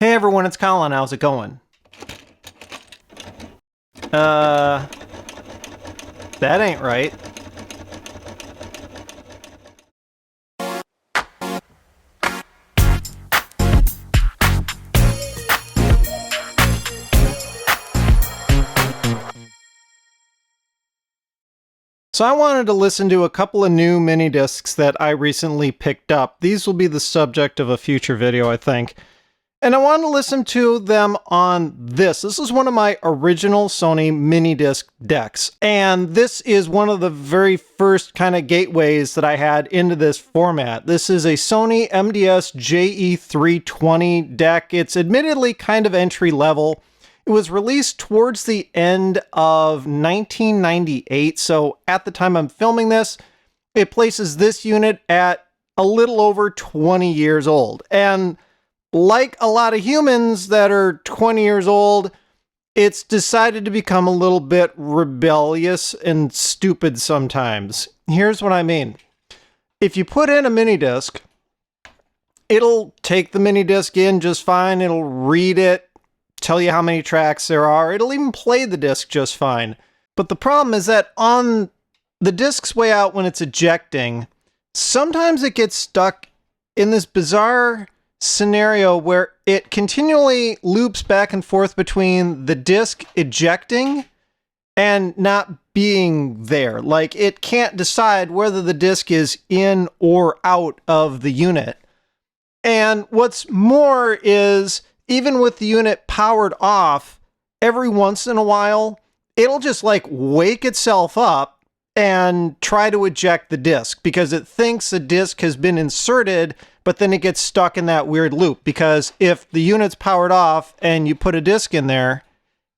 Hey everyone, it's Colin. How's it going? That ain't right. So I wanted to listen to a couple of new mini discs that I recently picked up. These will be the subject of a future video, I think. And I want to listen to them on this. This is one of my original Sony MiniDisc decks. And this is one of the very first kind of gateways that I had into this format. This is a Sony MDS JE320 deck. It's admittedly kind of entry level. It was released towards the end of 1998. So at the time I'm filming this, it places this unit at a little over 20 years old. And like a lot of humans that are 20 years old, it's decided to become a little bit rebellious and stupid sometimes. Here's what I mean. If you put in a mini disc, it'll take the mini disc in just fine. It'll read it, tell you how many tracks there are. It'll even play the disc just fine. But the problem is that on the disc's way out when it's ejecting, sometimes it gets stuck in this bizarre scenario where it continually loops back and forth between the disc ejecting and not being there. Like, it can't decide whether the disc is in or out of the unit. And what's more is, even with the unit powered off, every once in a while, it'll just like wake itself up and try to eject the disc because it thinks the disc has been inserted, but then it gets stuck in that weird loop because if the unit's powered off and you put a disc in there,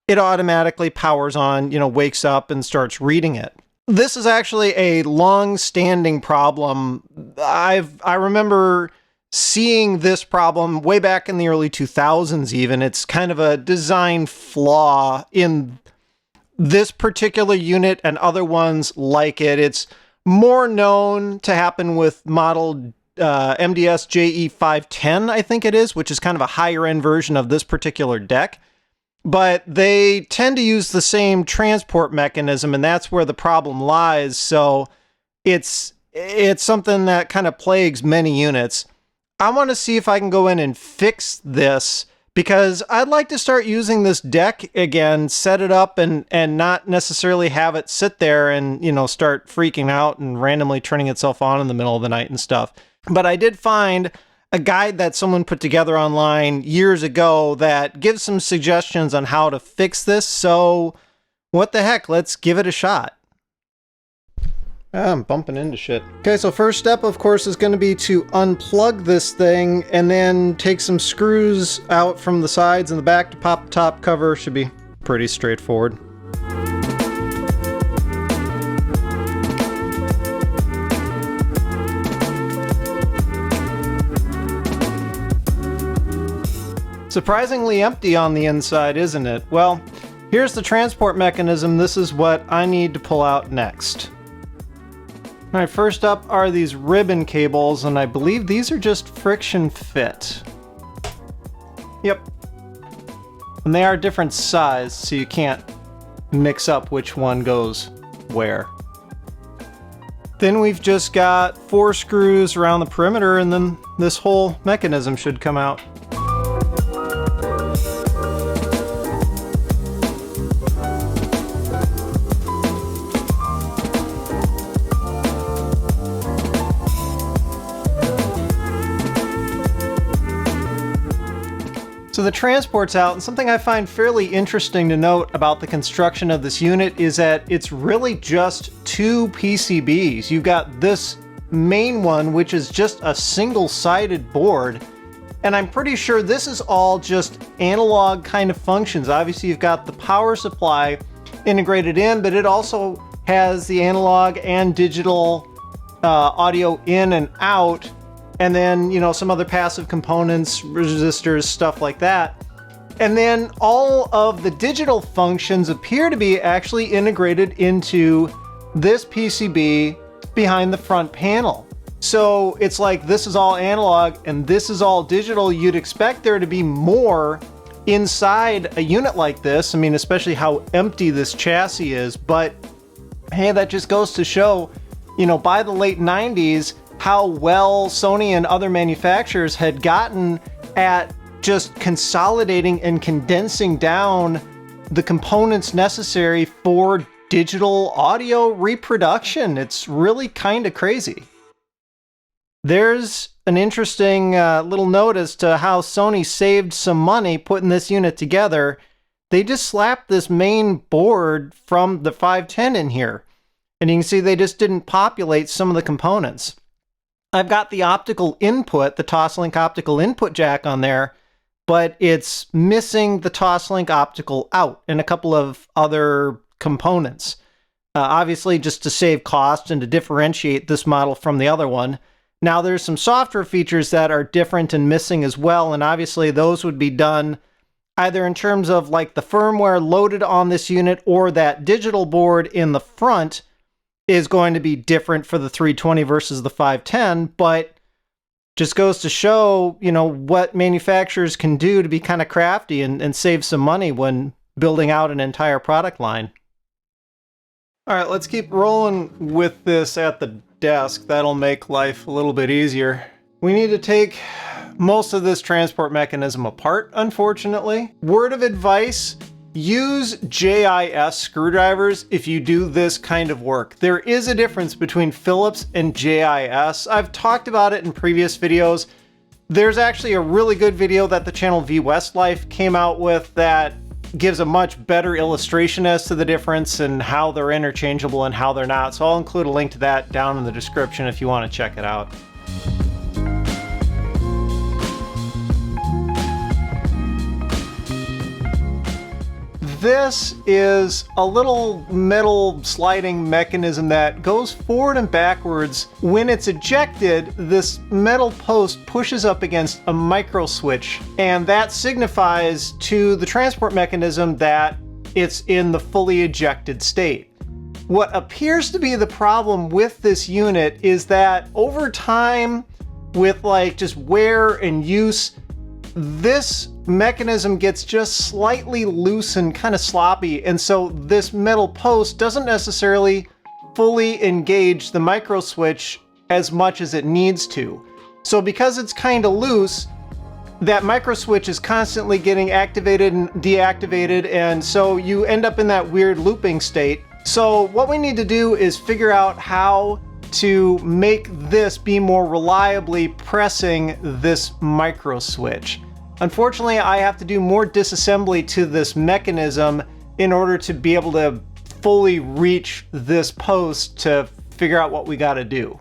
it automatically powers on, wakes up and starts reading it. This is actually a long-standing problem. I remember seeing this problem way back in the early 2000s even. It's kind of a design flaw in this particular unit and other ones like it. It's more known to happen with model MDS JE510, I think it is, which is kind of a higher end version of this particular deck. But they tend to use the same transport mechanism, and that's where the problem lies. So it's something that kind of plagues many units. I want to see if I can go in and fix this, because I'd like to start using this deck again, set it up and not necessarily have it sit there and, start freaking out and randomly turning itself on in the middle of the night and stuff. But I did find a guide that someone put together online years ago that gives some suggestions on how to fix this. So what the heck, let's give it a shot. I'm bumping into shit. Okay, so first step, of course, is going to be to unplug this thing and then take some screws out from the sides and the back to pop the top cover. Should be pretty straightforward. Surprisingly empty on the inside, isn't it? Well, here's the transport mechanism. This is what I need to pull out next. All right, first up are these ribbon cables, and I believe these are just friction fit. Yep. And they are different size, so you can't mix up which one goes where. Then we've just got 4 screws around the perimeter, and then this whole mechanism should come out. So the transport's out, and something I find fairly interesting to note about the construction of this unit is that it's really just 2 PCBs. You've got this main one, which is just a single-sided board, and I'm pretty sure this is all just analog kind of functions. Obviously, you've got the power supply integrated in, but it also has the analog and digital audio in and out, and then, some other passive components, resistors, stuff like that. And then all of the digital functions appear to be actually integrated into this PCB behind the front panel. So it's like this is all analog and this is all digital. You'd expect there to be more inside a unit like this. I mean, especially how empty this chassis is. But hey, that just goes to show, you know, by the late 90s, how well Sony and other manufacturers had gotten at just consolidating and condensing down the components necessary for digital audio reproduction. It's really kind of crazy. There's an interesting little note as to how Sony saved some money putting this unit together. They just slapped this main board from the 510 in here. And you can see they just didn't populate some of the components. I've got the optical input, the Toslink optical input jack on there, but it's missing the Toslink optical out and a couple of other components. Obviously, just to save cost and to differentiate this model from the other one. Now, there's some software features that are different and missing as well, and obviously those would be done either in terms of like the firmware loaded on this unit or that digital board in the front is going to be different for the 320 versus the 510, but just goes to show, you know, what manufacturers can do to be kind of crafty and save some money when building out an entire product line. All right, let's keep rolling with this at the desk. That'll make life a little bit easier. We need to take most of this transport mechanism apart, unfortunately. Word of advice, use JIS screwdrivers if you do this kind of work. There is a difference between Phillips and JIS. I've talked about it in previous videos. There's actually a really good video that the channel V Westlife came out with that gives a much better illustration as to the difference and how they're interchangeable and how they're not. So I'll include a link to that down in the description if you want to check it out. This is a little metal sliding mechanism that goes forward and backwards. When it's ejected, this metal post pushes up against a micro switch, and that signifies to the transport mechanism that it's in the fully ejected state. What appears to be the problem with this unit is that over time, with like just wear and use, this mechanism gets just slightly loose and kind of sloppy, and so this metal post doesn't necessarily fully engage the micro switch as much as it needs to. So because it's kind of loose, that micro switch is constantly getting activated and deactivated, and so you end up in that weird looping state. So what we need to do is figure out how to make this be more reliably pressing this micro switch. Unfortunately, I have to do more disassembly to this mechanism in order to be able to fully reach this post to figure out what we got to do.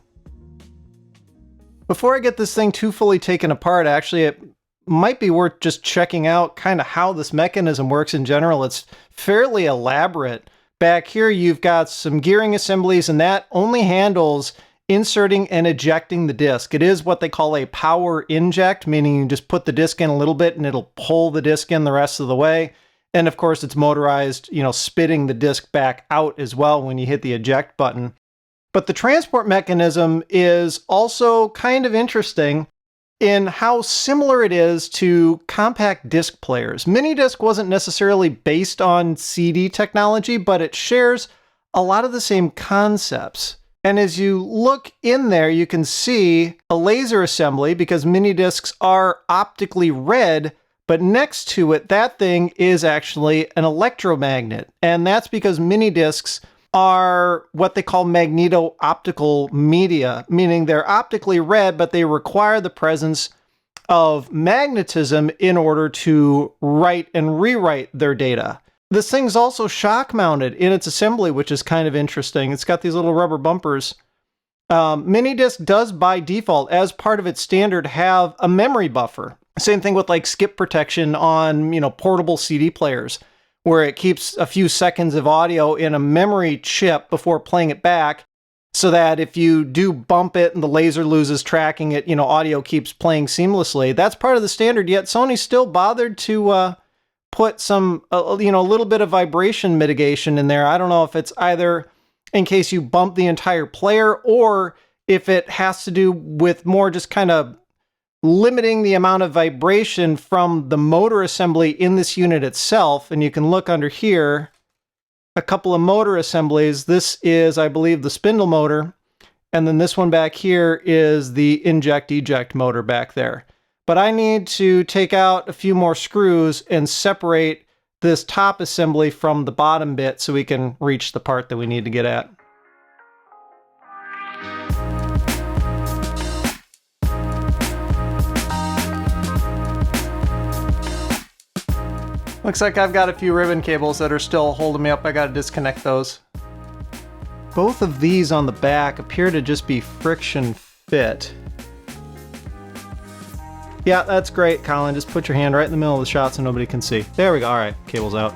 Before I get this thing too fully taken apart, actually, it might be worth just checking out kind of how this mechanism works in general. It's fairly elaborate. Back here, you've got some gearing assemblies, and that only handles inserting and ejecting the disc. It is what they call a power inject, meaning you just put the disc in a little bit and it'll pull the disc in the rest of the way. And of course, it's motorized, you know, spitting the disc back out as well when you hit the eject button. But the transport mechanism is also kind of interesting in how similar it is to compact disc players. MiniDisc wasn't necessarily based on CD technology, but it shares a lot of the same concepts. And as you look in there, you can see a laser assembly because MiniDiscs are optically read, but next to it, that thing is actually an electromagnet. And that's because MiniDiscs are what they call magneto-optical media, meaning they're optically read, but they require the presence of magnetism in order to write and rewrite their data. This thing's also shock mounted in its assembly, which is kind of interesting. It's got these little rubber bumpers. MiniDisc does by default, as part of its standard, have a memory buffer. Same thing with like skip protection on, you know, portable CD players, where it keeps a few seconds of audio in a memory chip before playing it back, so that if you do bump it and the laser loses tracking, it, you know, audio keeps playing seamlessly. That's part of the standard, yet Sony still bothered to put some, you know, a little bit of vibration mitigation in there. I don't know if it's either in case you bump the entire player or if it has to do with more just kind of limiting the amount of vibration from the motor assembly in this unit itself. And you can look under here, a couple of motor assemblies. This is, I believe, the spindle motor. And then this one back here is the inject-eject motor back there. But I need to take out a few more screws and separate this top assembly from the bottom bit so we can reach the part that we need to get at. Looks like I've got a few ribbon cables that are still holding me up. I gotta disconnect those. Both of these on the back appear to just be friction fit. Yeah, that's great, Colin. Just put your hand right in the middle of the shot so nobody can see. There we go. All right, cable's out.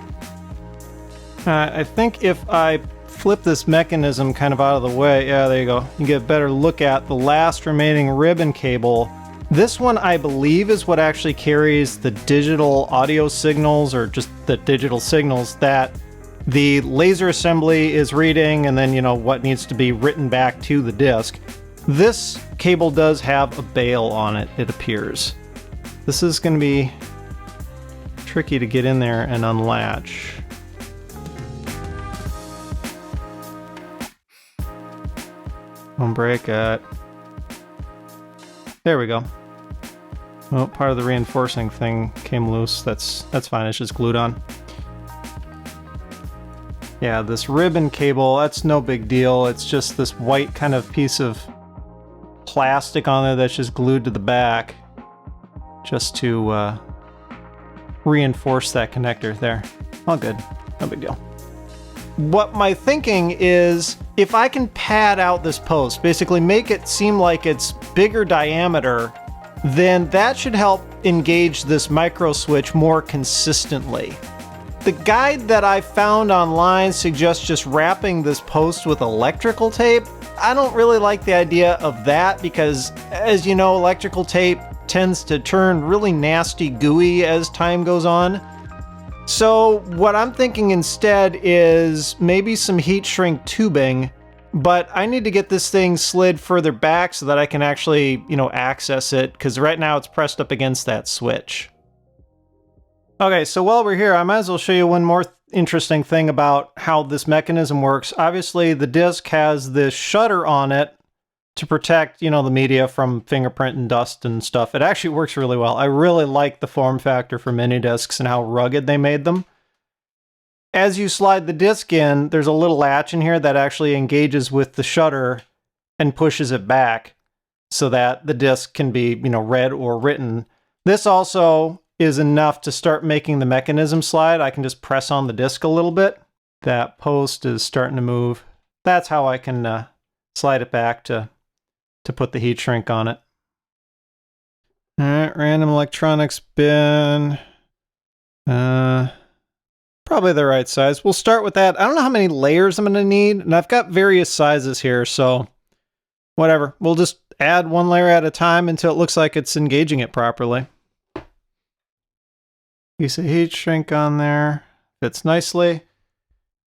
I think if I flip this mechanism kind of out of the way, yeah, there you go. You get a better look at the last remaining ribbon cable. This one, I believe, is what actually carries the digital audio signals, or just the digital signals that the laser assembly is reading, and then, you know, what needs to be written back to the disc. This cable does have a bail on it, it appears. This is going to be tricky to get in there and unlatch. Don't break it. There we go. Well, part of the reinforcing thing came loose. That's fine, it's just glued on. Yeah, this ribbon cable, that's no big deal. It's just this white kind of piece of plastic on there that's just glued to the back, just to reinforce that connector there. All good, no big deal. What my thinking is, if I can pad out this post, basically make it seem like it's bigger diameter, then that should help engage this micro switch more consistently. The guide that I found online suggests just wrapping this post with electrical tape. I don't really like the idea of that because, as you know, electrical tape tends to turn really nasty gooey as time goes on. So what I'm thinking instead is maybe some heat shrink tubing, but I need to get this thing slid further back so that I can actually, you know, access it, because right now it's pressed up against that switch. Okay, so while we're here, I might as well show you one more interesting thing about how this mechanism works. Obviously, the disc has this shutter on it to protect, you know, the media from fingerprint and dust and stuff. It actually works really well. I really like the form factor for mini discs and how rugged they made them. As you slide the disc in, there's a little latch in here that actually engages with the shutter and pushes it back so that the disc can be, you know, read or written. This also is enough to start making the mechanism slide. I can just press on the disc a little bit. That post is starting to move. That's how I can slide it back to put the heat shrink on it. All right, random electronics bin. Probably the right size. We'll start with that. I don't know how many layers I'm going to need, and I've got various sizes here, so whatever. We'll just add one layer at a time until it looks like it's engaging it properly. Piece of heat shrink on there. Fits nicely.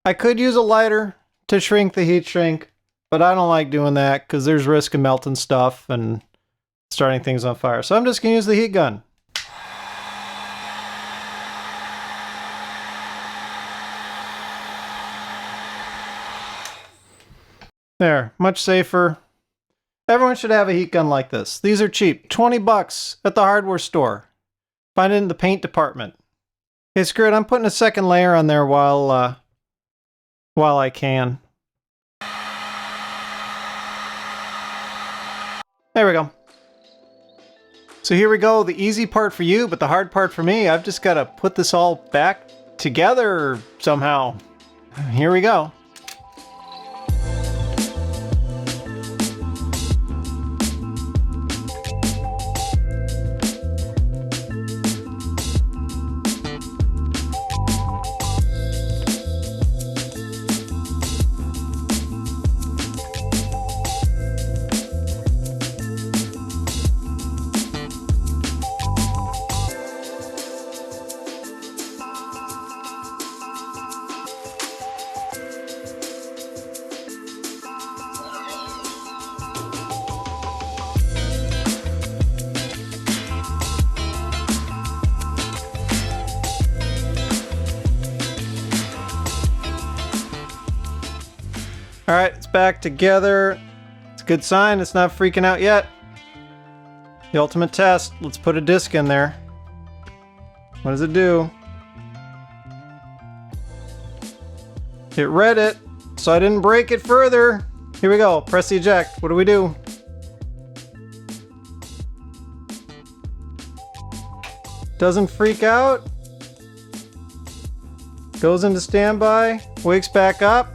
I could use a lighter to shrink the heat shrink, but I don't like doing that because there's risk of melting stuff and starting things on fire. So I'm just going to use the heat gun. There, much safer. Everyone should have a heat gun like this. These are cheap. 20 bucks at the hardware store. Find it in the paint department. Okay, screw it. I'm putting a second layer on there while I can. There we go. So here we go. The easy part for you, but the hard part for me. I've just got to put this all back together somehow. Here we go. All right, it's back together. It's a good sign. It's not freaking out yet. The ultimate test. Let's put a disc in there. What does it do? It read it, so I didn't break it further. Here we go. Press the eject. What do we do? Doesn't freak out. Goes into standby. Wakes back up.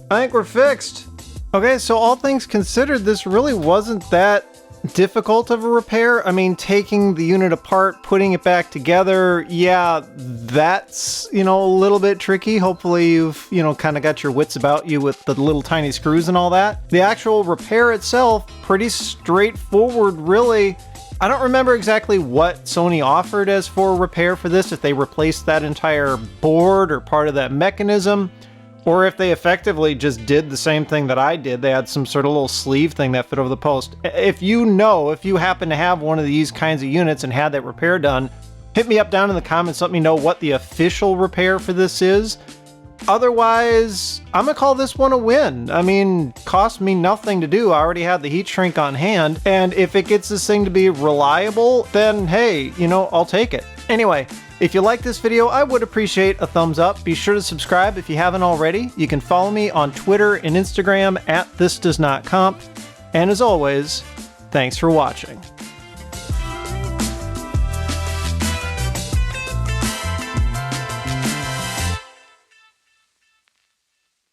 I think we're fixed. Okay, so all things considered, this really wasn't that difficult of a repair. I mean, taking the unit apart, putting it back together, yeah, that's, a little bit tricky. Hopefully you've, kind of got your wits about you with the little tiny screws and all that. The actual repair itself, pretty straightforward, really. I don't remember exactly what Sony offered as for repair for this, if they replaced that entire board or part of that mechanism, or if they effectively just did the same thing that I did. They had some sort of little sleeve thing that fit over the post. If you happen to have one of these kinds of units and had that repair done, hit me up down in the comments, let me know what the official repair for this is. Otherwise, I'm gonna call this one a win. I mean, cost me nothing to do. I already had the heat shrink on hand, and if it gets this thing to be reliable, then hey, I'll take it. Anyway, if you like this video, I would appreciate a thumbs up. Be sure to subscribe if you haven't already. You can follow me on Twitter and Instagram @thisdoesnotcomp. And as always, thanks for watching.